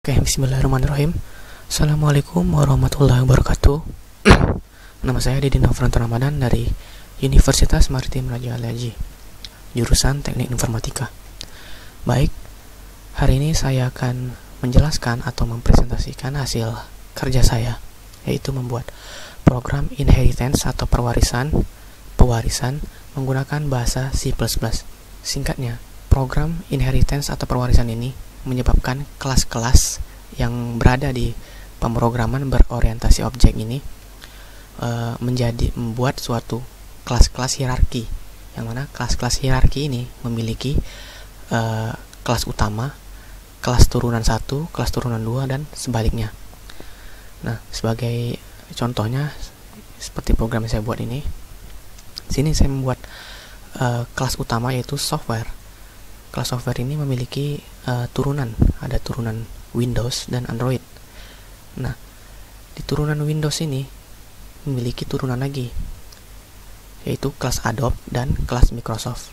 Oke, bismillahirrahmanirrahim. Assalamualaikum warahmatullahi wabarakatuh. Nama saya Didi Nafranto Ramadan dari Universitas Maritim Raja Ali Haji, jurusan Teknik Informatika. Baik, hari ini saya akan menjelaskan atau mempresentasikan hasil kerja saya, yaitu membuat program inheritance atau pewarisan menggunakan bahasa C++. Singkatnya, program inheritance atau pewarisan ini menyebabkan kelas-kelas yang berada di pemrograman berorientasi objek ini membuat suatu kelas-kelas hierarki, yang mana kelas-kelas hierarki ini memiliki kelas utama, kelas turunan 1, kelas turunan 2, dan sebaliknya. Nah, sebagai contohnya seperti program yang saya buat ini, sini saya membuat kelas utama yaitu software. Kelas software ini memiliki turunan, ada turunan Windows dan Android. Nah, di turunan Windows ini memiliki turunan lagi, yaitu kelas Adobe dan kelas Microsoft.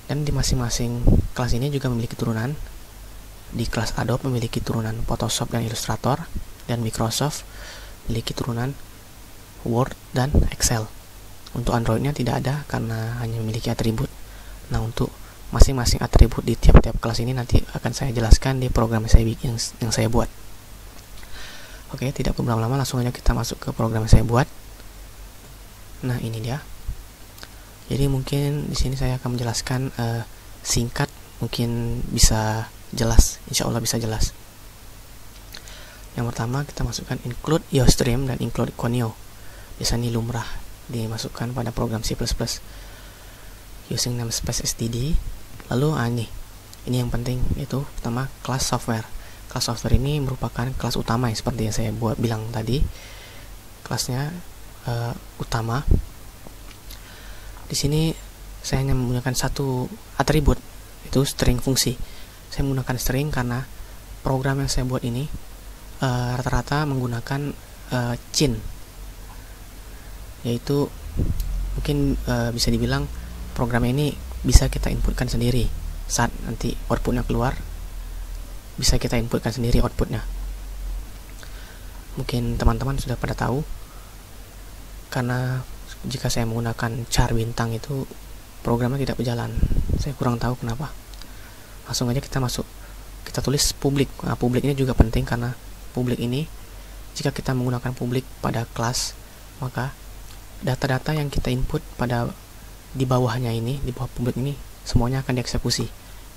Dan di masing-masing kelas ini juga memiliki turunan. Di kelas Adobe memiliki turunan Photoshop dan Illustrator, dan Microsoft memiliki turunan Word dan Excel. Untuk Androidnya tidak ada karena hanya memiliki atribut. Nah, untuk masing-masing atribut di tiap-tiap kelas ini nanti akan saya jelaskan di program yang saya buat. Oke, tidak berlama-lama, langsung aja kita masuk ke program yang saya buat. Nah, ini dia. Jadi mungkin di sini saya akan menjelaskan singkat, mungkin bisa jelas, insya Allah bisa jelas. Yang pertama, kita masukkan include IOStream dan include Conio. Biasanya lumrah dimasukkan pada program C++. Using namespace std. Lalu ini yang penting, yaitu pertama kelas software. Kelas software ini merupakan kelas utama, yang seperti yang saya bilang tadi. Kelasnya utama. Di sini saya hanya menggunakan satu atribut, itu string fungsi. Saya menggunakan string karena program yang saya buat ini rata-rata menggunakan cin, yaitu mungkin bisa dibilang program ini bisa kita inputkan sendiri. Saat nanti outputnya keluar, bisa kita inputkan sendiri outputnya. Mungkin teman-teman sudah pada tahu, karena jika saya menggunakan char bintang itu programnya tidak berjalan. Saya kurang tahu kenapa. Langsung aja kita masuk, kita tulis public. Nah, public ini juga penting karena public ini, jika kita menggunakan public pada kelas, maka data-data yang kita input pada di bawahnya ini, di bawah publik ini, semuanya akan dieksekusi.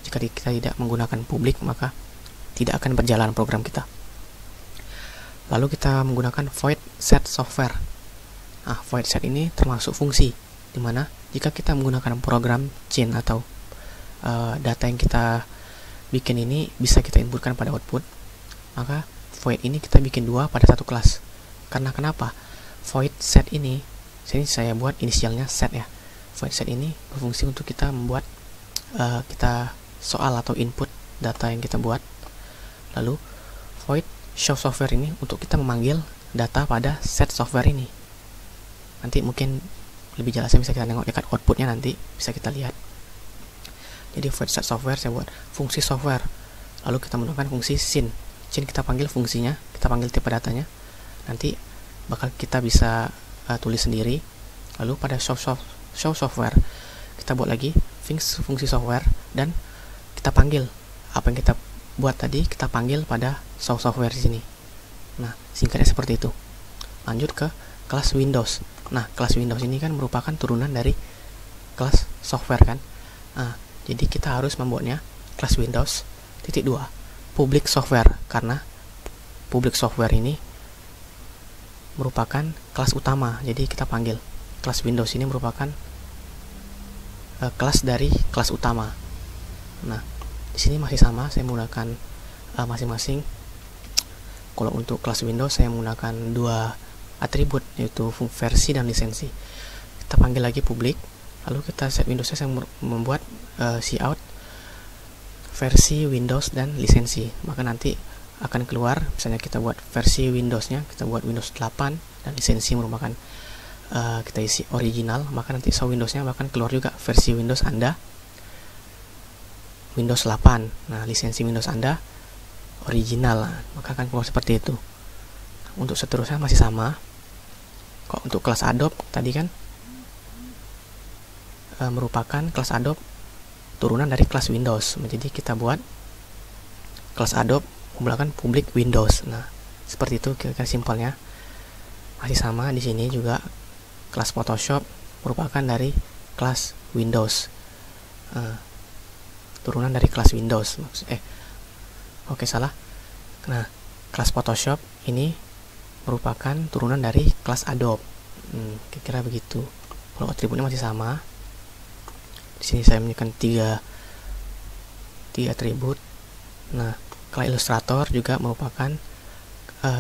Jika kita tidak menggunakan publik, maka tidak akan berjalan program kita. Lalu kita menggunakan void set software. Nah, void set ini termasuk fungsi, dimana jika kita menggunakan program chain atau data yang kita bikin ini bisa kita inputkan pada output, maka void ini kita bikin dua pada satu kelas. Karena kenapa? Void set ini, sini saya buat inisialnya set ya. Void set ini berfungsi untuk kita membuat kita soal atau input data yang kita buat. Lalu void show software ini untuk kita memanggil data pada set software ini. Nanti mungkin lebih jelasnya bisa kita tengok dekat outputnya, nanti bisa kita lihat. Jadi void set software saya buat fungsi software. Lalu kita menggunakan fungsi sin kita panggil fungsinya, kita panggil tipe datanya. Nanti bakal kita bisa tulis sendiri. Lalu pada show software kita buat lagi fungsi software, dan kita panggil apa yang kita buat tadi, kita panggil pada show software di sini. Nah, singkatnya seperti itu. Lanjut ke kelas Windows. Nah, kelas Windows ini kan merupakan turunan dari kelas software kan. Nah, jadi kita harus membuatnya kelas Windows titik 2 public software, karena public software ini merupakan kelas utama. Jadi kita panggil kelas Windows ini merupakan kelas dari kelas utama. Nah, di sini masih sama, saya menggunakan masing-masing. Kalau untuk kelas Windows saya menggunakan dua atribut, yaitu versi dan lisensi. Kita panggil lagi public, lalu kita set Windows-nya, saya membuat cout versi Windows dan lisensi. Maka nanti akan keluar, misalnya kita buat versi Windows-nya, kita buat Windows 8 dan lisensi merupakan kita isi original, maka nanti show Windows-nya bahkan keluar juga versi Windows Anda Windows 8. Nah, lisensi Windows Anda original, maka akan keluar seperti itu. Untuk seterusnya masih sama. Kok untuk kelas Adobe tadi kan merupakan kelas Adobe turunan dari kelas Windows. Jadi kita buat kelas Adobe menggunakan public Windows. Nah, seperti itu kira-kira simpelnya. Masih sama di sini juga kelas Photoshop merupakan dari kelas Windows. Turunan dari kelas Windows. Oke, salah. Nah, kelas Photoshop ini merupakan turunan dari kelas Adobe. Kira-kira begitu. Kalau atributnya masih sama. Di sini saya menunjukkan tiga atribut. Nah, kelas Illustrator juga merupakan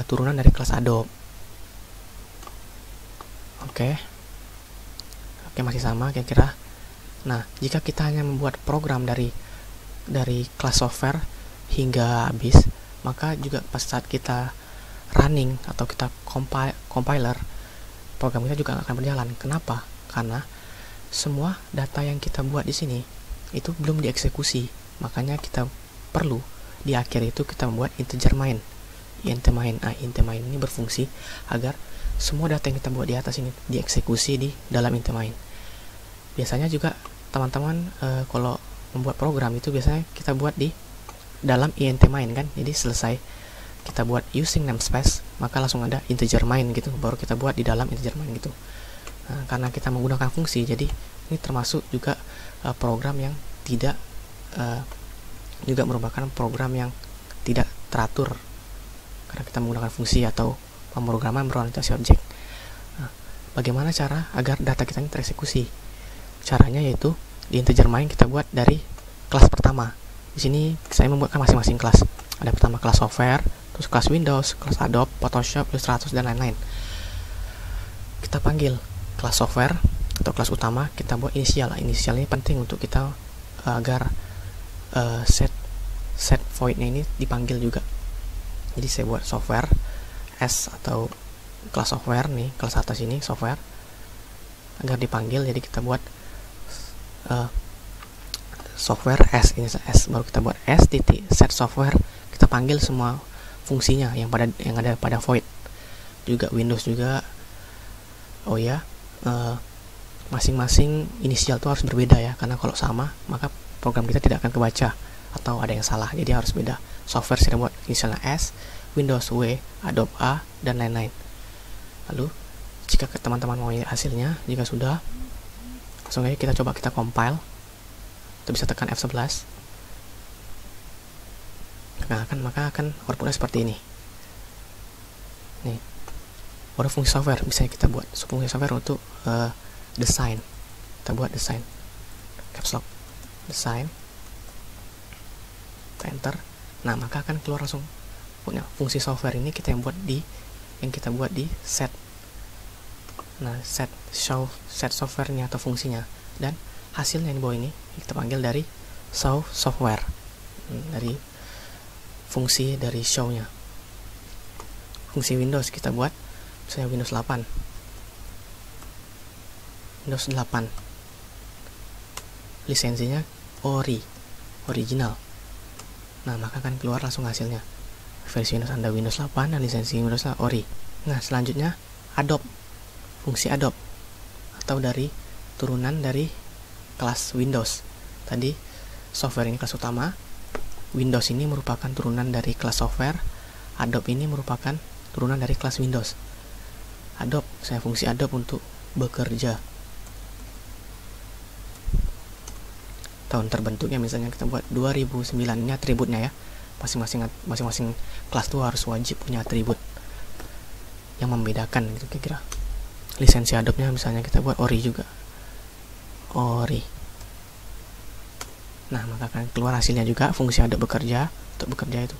turunan dari kelas Adobe. Oke, masih sama kira-kira. Nah, jika kita hanya membuat program dari kelas software hingga habis, maka juga pas saat kita running atau kita compiler, program kita juga akan berjalan. Kenapa? Karena semua data yang kita buat di sini itu belum dieksekusi. Makanya kita perlu di akhir itu kita membuat integer main. int main ini berfungsi agar semua data yang kita buat di atas ini dieksekusi di dalam int main. Biasanya juga teman-teman kalau membuat program itu biasanya kita buat di dalam int main kan. Jadi selesai kita buat using namespace, maka langsung ada integer main gitu, baru kita buat di dalam integer main gitu. Nah, karena kita menggunakan fungsi, jadi ini termasuk juga program yang tidak juga merupakan program yang tidak teratur karena kita menggunakan fungsi atau pemrograman berorientasi objek. Nah, bagaimana cara agar data kita ini tereksekusi? Caranya yaitu di integer main kita buat dari kelas pertama. Di sini saya membuatkan masing-masing kelas. Ada pertama kelas software, terus kelas Windows, kelas Adobe, Photoshop, Illustrator, dan lain-lain. Kita panggil kelas software atau kelas utama, kita buat inisial. Inisial ini penting untuk kita agar set void-nya ini dipanggil juga. Jadi saya buat software S atau kelas software nih, kelas atas ini software agar dipanggil. Jadi kita buat software S, ini S, baru kita buat S titik set software, kita panggil semua fungsinya yang ada pada void. Juga Windows juga. Oh ya, masing-masing inisial itu harus berbeda ya, karena kalau sama maka program kita tidak akan kebaca atau ada yang salah. Jadi harus beda. Software saya buat inisialnya S, Windows W, Adobe A, dan lain-lain. Lalu jika teman-teman mau hasilnya, jika sudah, langsung aja kita coba kita compile. Kita bisa tekan F11. Nah, maka akan outputnya seperti ini. Nih, baru fungsi software bisa kita buat. Fungsi software untuk design. Kita buat design. Caps lock. Design. Kita enter. Nah, maka akan keluar langsung punya fungsi software ini kita yang kita buat di set. Nah, set softwarenya atau fungsinya, dan hasilnya di bawah ini kita panggil dari show software, dari fungsi dari show-nya. Fungsi Windows kita buat misalnya Windows 8. Lisensinya original. Nah, maka akan keluar langsung hasilnya. Versi Windows Anda Windows 8 dan lisensi Windows ori. Nah, selanjutnya Adobe. Fungsi Adobe atau dari turunan dari kelas Windows. Tadi software ini kelas utama, Windows ini merupakan turunan dari kelas software, Adobe ini merupakan turunan dari kelas Windows. Adobe, saya fungsi Adobe untuk bekerja. Tahun terbentuknya misalnya kita buat 2009, ini atributnya ya. Masing-masing kelas itu harus wajib punya atribut yang membedakan gitu kira-kira. Lisensi Adobe-nya misalnya kita buat ori juga. Ori. Nah, maka akan keluar hasilnya juga fungsi Adobe bekerja, untuk bekerja itu.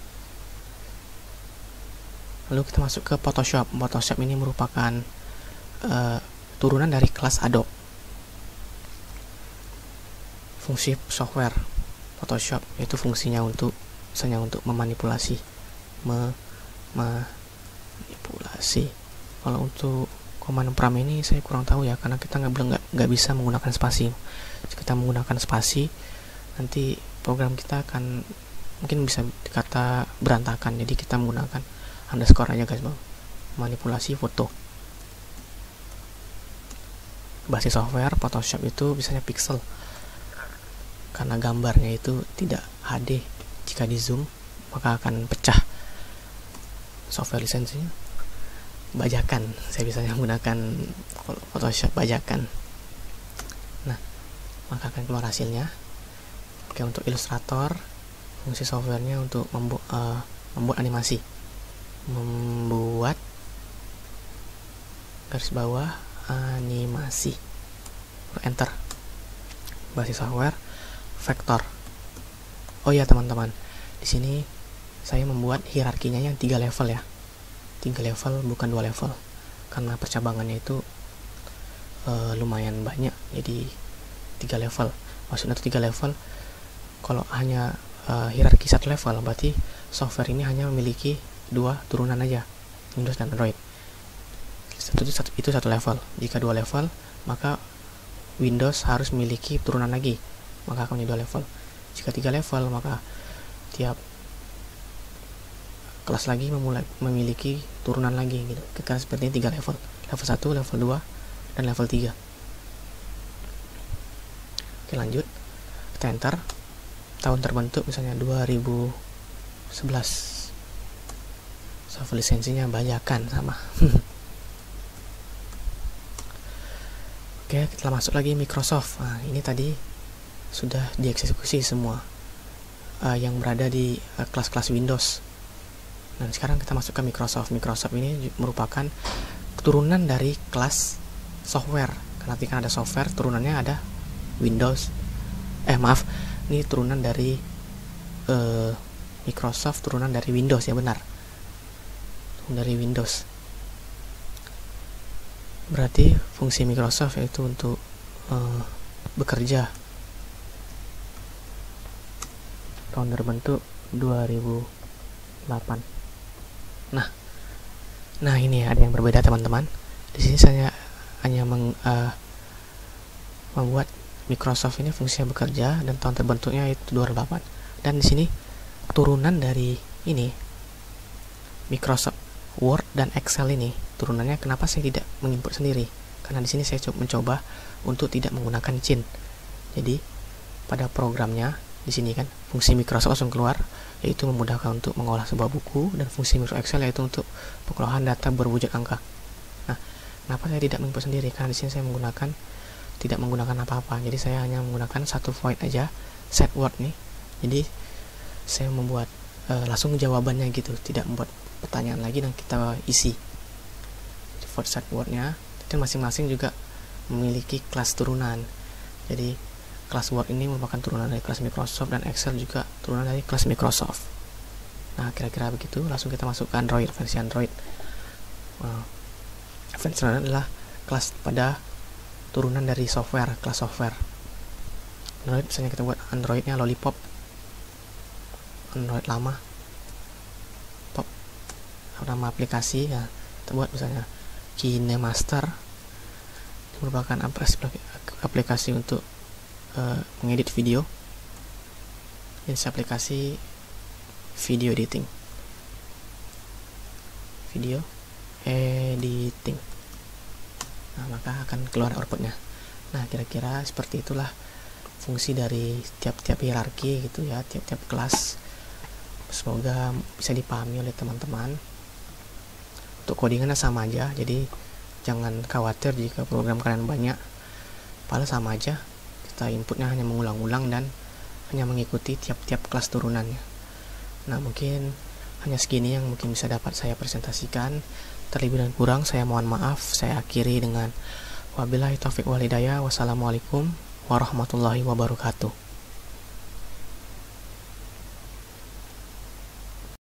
Lalu kita masuk ke Photoshop. Photoshop ini merupakan turunan dari kelas Adobe. Fungsi software Photoshop itu fungsinya untuk misalnya untuk memanipulasi. Kalau untuk command prompt ini saya kurang tahu ya, karena kita nggak bisa menggunakan spasi. Jika kita menggunakan spasi, nanti program kita akan mungkin bisa kata berantakan, jadi kita menggunakan underscore aja guys, manipulasi foto. Basis software Photoshop itu biasanya pixel, karena gambarnya itu tidak HD. Jika di zoom maka akan pecah. Software lisensinya bajakan, saya biasanya menggunakan Photoshop bajakan. Nah, maka akan keluar hasilnya. Oke, untuk Illustrator, fungsi softwarenya untuk membuat animasi, membuat garis bawah animasi. Enter. Basis software vektor. Oh ya teman-teman, di sini saya membuat hierarkinya yang 3 level ya. 3 level bukan 2 level, karena percabangannya itu lumayan banyak, jadi 3 level. Maksudnya 3 level, kalau hanya hierarki 1 level, berarti software ini hanya memiliki 2 turunan aja, Windows dan Android. Itu 1 level. Jika 2 level, maka Windows harus memiliki turunan lagi, maka akan menjadi 2 level. Jika 3 level, maka tiap kelas lagi memiliki turunan lagi gitu. Kita seperti ini 3 level. Level 1, level 2, dan level 3. Oke, lanjut. Kita enter. Tahun terbentuk misalnya 2011. Software lisensinya bajakan sama. Oke, kita masuk lagi Microsoft. Nah, ini tadi sudah dieksekusi semua yang berada di kelas-kelas Windows. Dan sekarang kita masuk ke Microsoft. Microsoft ini merupakan turunan dari kelas software. Karena nanti kan ada software, turunannya ada Windows. Ini turunan dari Microsoft, turunan dari Windows ya, benar. Dari Windows. Berarti fungsi Microsoft yaitu untuk bekerja. Tahun terbentuk 2008. Nah ini ada yang berbeda teman-teman. Di sini saya hanya membuat Microsoft ini fungsinya bekerja dan tahun terbentuknya itu 2008. Dan di sini turunan dari ini Microsoft Word dan Excel ini turunannya, kenapa saya tidak mengimport sendiri? Karena di sini saya mencoba untuk tidak menggunakan Cin. Jadi pada programnya di sini kan fungsi Microsoft langsung keluar, yaitu memudahkan untuk mengolah sebuah buku, dan fungsi Microsoft Excel yaitu untuk pengolahan data berwujud angka. Nah, kenapa saya tidak mengimport sendiri? Karena di sini saya tidak menggunakan apa-apa. Jadi saya hanya menggunakan satu void aja, set word nih. Jadi saya membuat langsung jawabannya gitu, tidak membuat pertanyaan lagi dan kita isi. Void set wordnya, dan masing-masing juga memiliki kelas turunan. Jadi kelas Word ini merupakan turunan dari kelas Microsoft, dan Excel juga turunan dari kelas Microsoft. Nah, kira-kira begitu. Langsung kita masuk ke Android, versi Android. Versi Android adalah kelas pada turunan dari software, kelas software. Android misalnya kita buat Androidnya Lollipop, Android lama, Pop, nama aplikasi ya, kita buat misalnya KineMaster, merupakan aplikasi untuk mengedit video. Ini aplikasi video editing, nah maka akan keluar outputnya. Nah, kira-kira seperti itulah fungsi dari tiap-tiap hierarki gitu ya, tiap-tiap kelas. Semoga bisa dipahami oleh teman-teman. Untuk codingannya sama aja, jadi jangan khawatir jika program kalian banyak, padahal sama aja. Kita inputnya hanya mengulang-ulang dan hanya mengikuti tiap-tiap kelas turunannya. Nah, mungkin hanya segini yang mungkin bisa dapat saya presentasikan. Terlebih dan kurang saya mohon maaf. Saya akhiri dengan wabillahi taufiq wal hidayah. Wassalamualaikum warahmatullahi wabarakatuh.